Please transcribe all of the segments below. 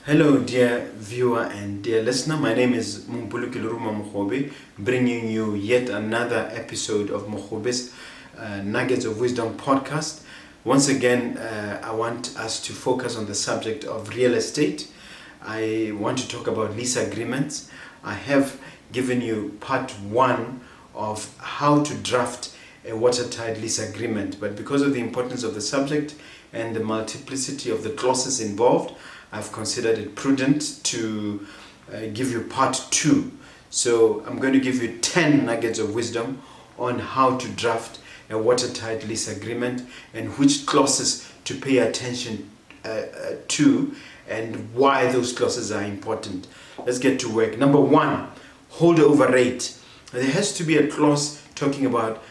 Hello dear viewer and dear listener, my name is Mompoloki Lerumo Mogobe, bringing you yet another episode of Mogobe's Nuggets of Wisdom podcast. Once again, I want us to focus on the subject of real estate. I want to talk about lease agreements. I have given you part 1 of how to draft a watertight lease agreement, but because of the importance of the subject and the multiplicity of the clauses involved, I've considered it prudent to give you part 2. So I'm going to give you 10 nuggets of wisdom on how to draft a watertight lease agreement and which clauses to pay attention to and why those clauses are important. Let's get to work. Number 1, holdover rate. There has to be a clause talking about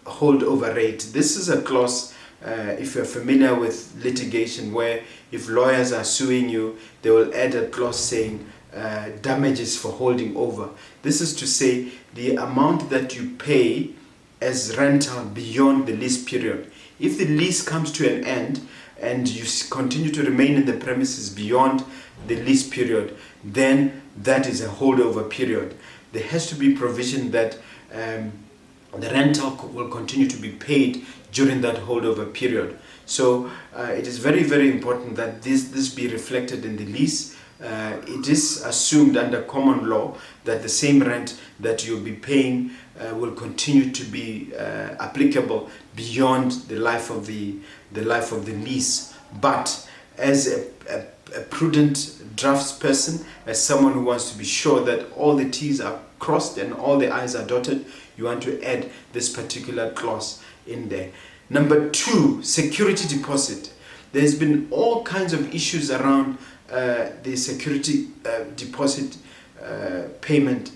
holdover rate. This is a clause if you're familiar with litigation, where if lawyers are suing you, they will add a clause saying damages for holding over. This is to say the amount that you pay as rental beyond the lease period. If the lease comes to an end and you continue to remain in the premises beyond the lease period, then that is a holdover period. There has to be provision that the rental will continue to be paid during that holdover period. So it is very, very important that this be reflected in the lease. It is assumed under common law that the same rent that you'll be paying will continue to be applicable beyond the life of the lease. But as a prudent draftsperson, as someone who wants to be sure that all the T's are crossed and all the I's are dotted, you want to add this particular clause in there. Number 2, security deposit. There's been all kinds of issues around the security deposit payment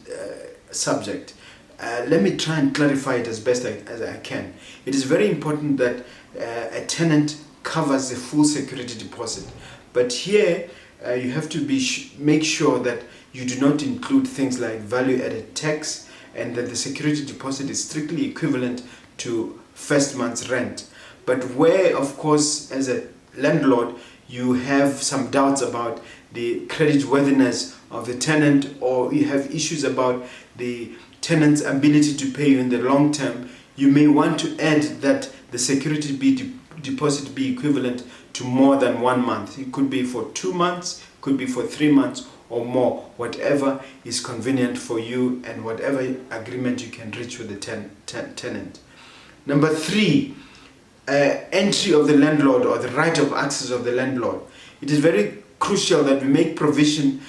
subject. Let me try and clarify it as best as I can. It is very important that a tenant covers the full security deposit. But here you have to make sure that you do not include things like value-added tax, and that the security deposit is strictly equivalent to first month's rent. But where, of course, as a landlord, you have some doubts about the creditworthiness of the tenant, or you have issues about the tenant's ability to pay you in the long term, you may want to add that the security deposit be equivalent to more than 1 month. It could be for 2 months, could be for 3 months, or more, whatever is convenient for you and whatever agreement you can reach with the tenant. Number 3, entry of the landlord, or the right of access of the landlord. It is very crucial that we make provision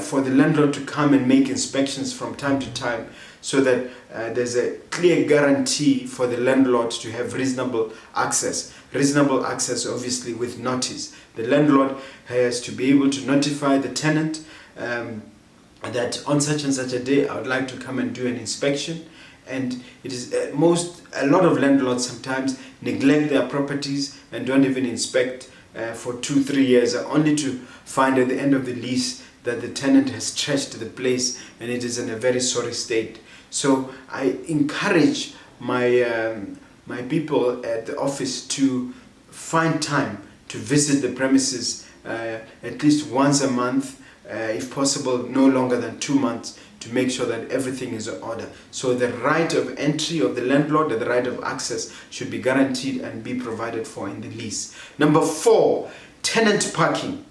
for the landlord to come and make inspections from time to time, so that there's a clear guarantee for the landlord to have reasonable access. Reasonable access, obviously, with notice. The landlord has to be able to notify the tenant that on such and such a day I would like to come and do an inspection. And it is a lot of landlords sometimes neglect their properties and don't even inspect for 2-3 years, only to find at the end of the lease that the tenant has trashed the place and it is in a very sorry state. So I encourage my people at the office to find time to visit the premises at least once a month, if possible no longer than 2 months, to make sure that everything is in order. So the right of entry of the landlord and the right of access should be guaranteed and be provided for in the lease. Number 4, tenant parking.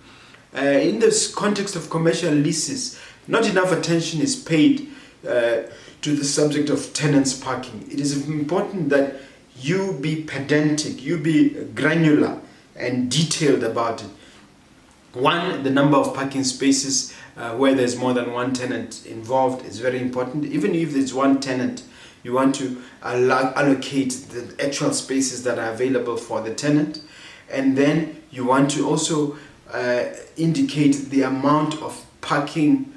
In this context of commercial leases, not enough attention is paid to the subject of tenants parking. It is important that you be pedantic, you be granular and detailed about it. 1, the number of parking spaces where there's more than one tenant involved is very important. Even if there's one tenant, you want to allocate the actual spaces that are available for the tenant. And then you want to also indicate the amount of parking,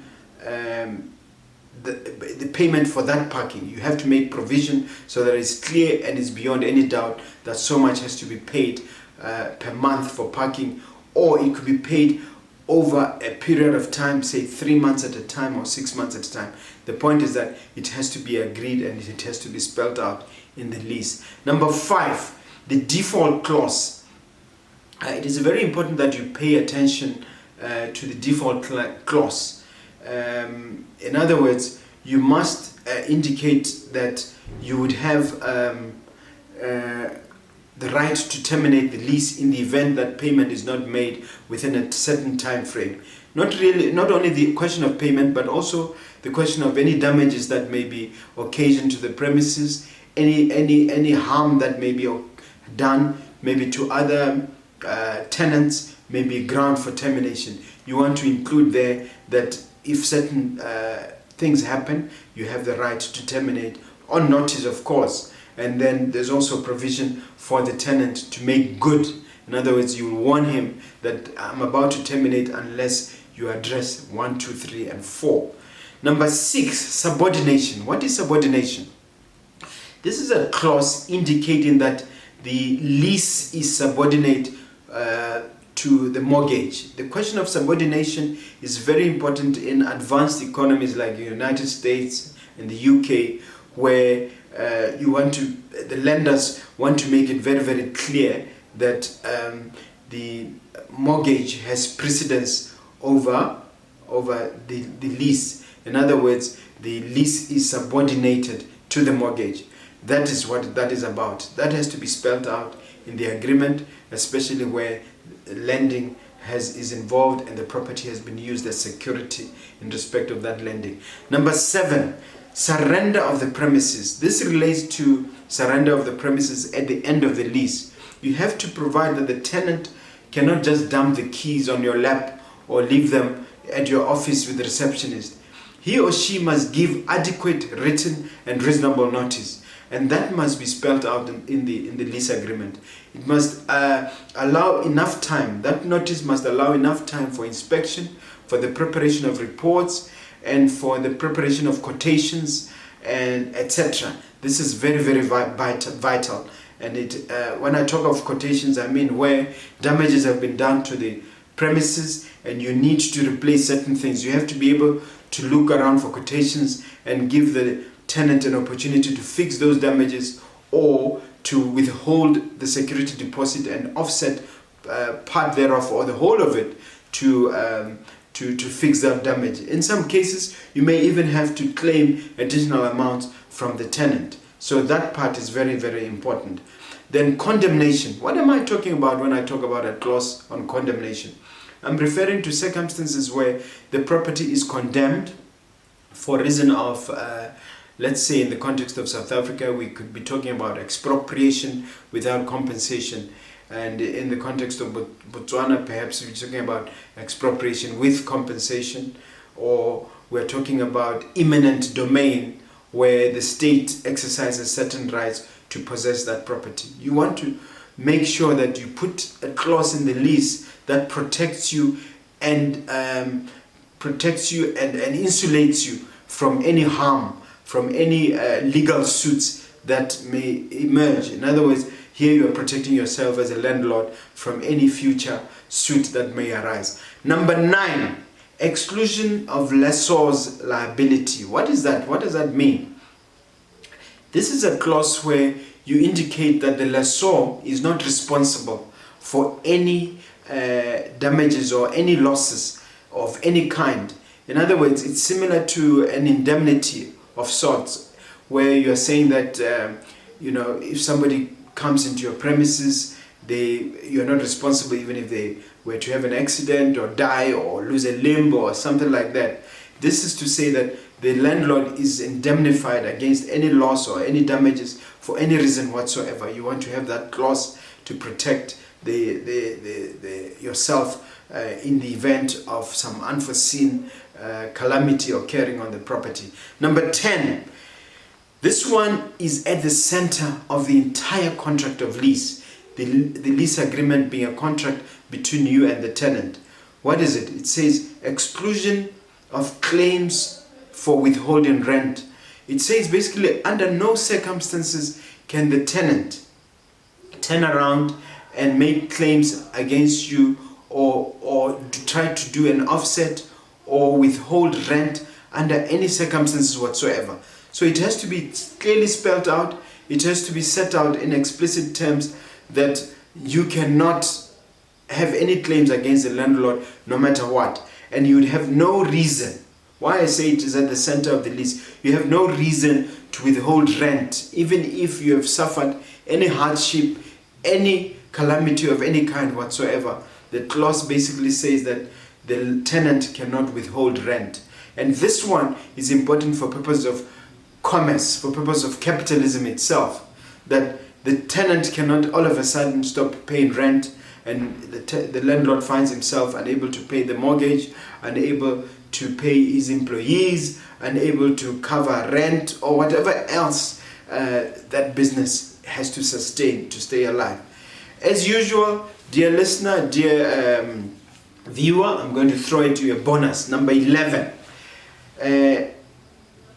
the payment for that parking. You have to make provision so that it's clear and it's beyond any doubt that so much has to be paid per month for parking, or it could be paid over a period of time, say 3 months at a time or 6 months at a time. The point is that it has to be agreed and it has to be spelled out in the lease. Number 5, the default clause. It is very important that you pay attention to the default clause. In other words, you must indicate that you would have the right to terminate the lease in the event that payment is not made within a certain time frame. Not only the question of payment, but also the question of any damages that may be occasioned to the premises, any harm that may be done, maybe to other tenants, may be ground for termination. You want to include there that if certain things happen, you have the right to terminate on notice, of course. And then there's also provision for the tenant to make good. In other words, you will warn him that I'm about to terminate unless you address 1, 2, 3, and 4. Number 6, subordination. What is subordination? This is a clause indicating that the lease is subordinate to the mortgage. The question of subordination is very important in advanced economies like the United States and the UK, where the lenders want to make it very, very clear that the mortgage has precedence over the lease. In other words, the lease is subordinated to the mortgage. That is what that is about. That has to be spelled out in the agreement, especially where lending is involved and the property has been used as security in respect of that lending. Number 7, surrender of the premises. This relates to surrender of the premises at the end of the lease. You have to provide that the tenant cannot just dump the keys on your lap or leave them at your office with the receptionist. He or she must give adequate written and reasonable notice, and that must be spelled out in the lease agreement. It must allow enough time. That notice must allow enough time for inspection, for the preparation of reports, and for the preparation of quotations, and etc. This is very, very vital. And when I talk of quotations, I mean where damages have been done to the premises and you need to replace certain things. You have to be able to look around for quotations and give the tenant an opportunity to fix those damages or to withhold the security deposit and offset part thereof or the whole of it to fix that damage. In some cases, you may even have to claim additional amounts from the tenant. So that part is very, very important. Then condemnation. What am I talking about when I talk about a clause on condemnation? I'm referring to circumstances where the property is condemned for reason of, let's say in the context of South Africa, we could be talking about expropriation without compensation. And in the context of Botswana, perhaps we're talking about expropriation with compensation, or we're talking about eminent domain, where the state exercises certain rights to possess that property. You want to make sure that you put a clause in the lease that protects you and insulates you from any harm, from any legal suits that may emerge. In other words, here you are protecting yourself as a landlord from any future suit that may arise. Number 9, exclusion of lessor's liability. What is that? What does that mean? This is a clause where you indicate that the lessor is not responsible for any damages or any losses of any kind. In other words, it's similar to an indemnity of sorts, where you're saying that if somebody comes into your premises, you're not responsible even if they were to have an accident or die or lose a limb or something like that. This is to say that the landlord is indemnified against any loss or any damages for any reason whatsoever. You want to have that clause to protect yourself in the event of some unforeseen calamity occurring on the property. Number 10, this one is at the center of the entire contract of lease. The lease agreement being a contract between you and the tenant. What is it? It says exclusion of claims for withholding rent. It says basically under no circumstances can the tenant turn around and make claims against you or to try to do an offset or withhold rent under any circumstances whatsoever. So it has to be clearly spelled out. It has to be set out in explicit terms that you cannot have any claims against the landlord no matter what. And you would have no reason. Why I say it is at the center of the lease. You have no reason to withhold rent, even if you have suffered any hardship, any calamity of any kind whatsoever. The clause basically says that the tenant cannot withhold rent. And this one is important for purpose of commerce, for purpose of capitalism itself, that the tenant cannot all of a sudden stop paying rent, and the landlord finds himself unable to pay the mortgage, unable to pay his employees, unable to cover rent or whatever else that business has to sustain to stay alive. As usual, dear listener, dear viewer, I'm going to throw at you a bonus, number 11.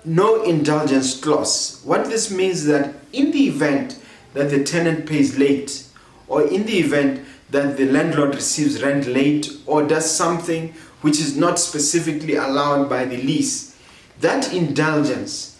No indulgence clause. What this means is that in the event that the tenant pays late, or in the event that the landlord receives rent late or does something which is not specifically allowed by the lease, that indulgence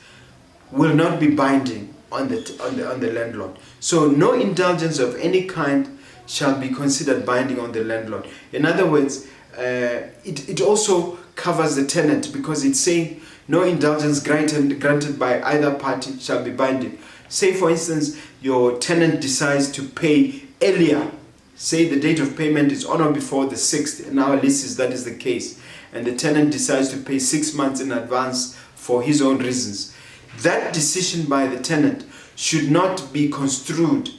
will not be binding on the landlord. So no indulgence of any kind shall be considered binding on the landlord. In other words, it also covers the tenant, because it's saying no indulgence granted by either party shall be binding. Say for instance, your tenant decides to pay earlier. Say the date of payment is on or before the 6th. In our leases, that is the case. And the tenant decides to pay 6 months in advance for his own reasons. That decision by the tenant should not be construed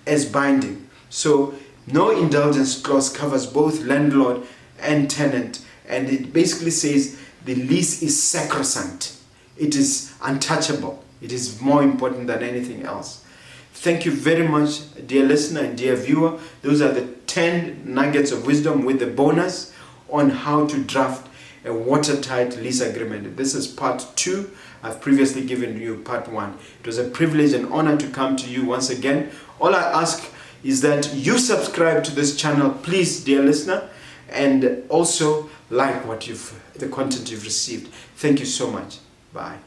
as binding. So no indulgence clause covers both landlord and tenant. And it basically says the lease is sacrosanct. It is untouchable. It is more important than anything else. Thank you very much, dear listener and dear viewer. Those are the 10 nuggets of wisdom with the bonus on how to draft a watertight lease agreement. This is part 2. I've previously given you part 1. It was a privilege and honor to come to you once again. All I ask is that you subscribe to this channel, please, dear listener, and also like the content you've received. Thank you so much. Bye.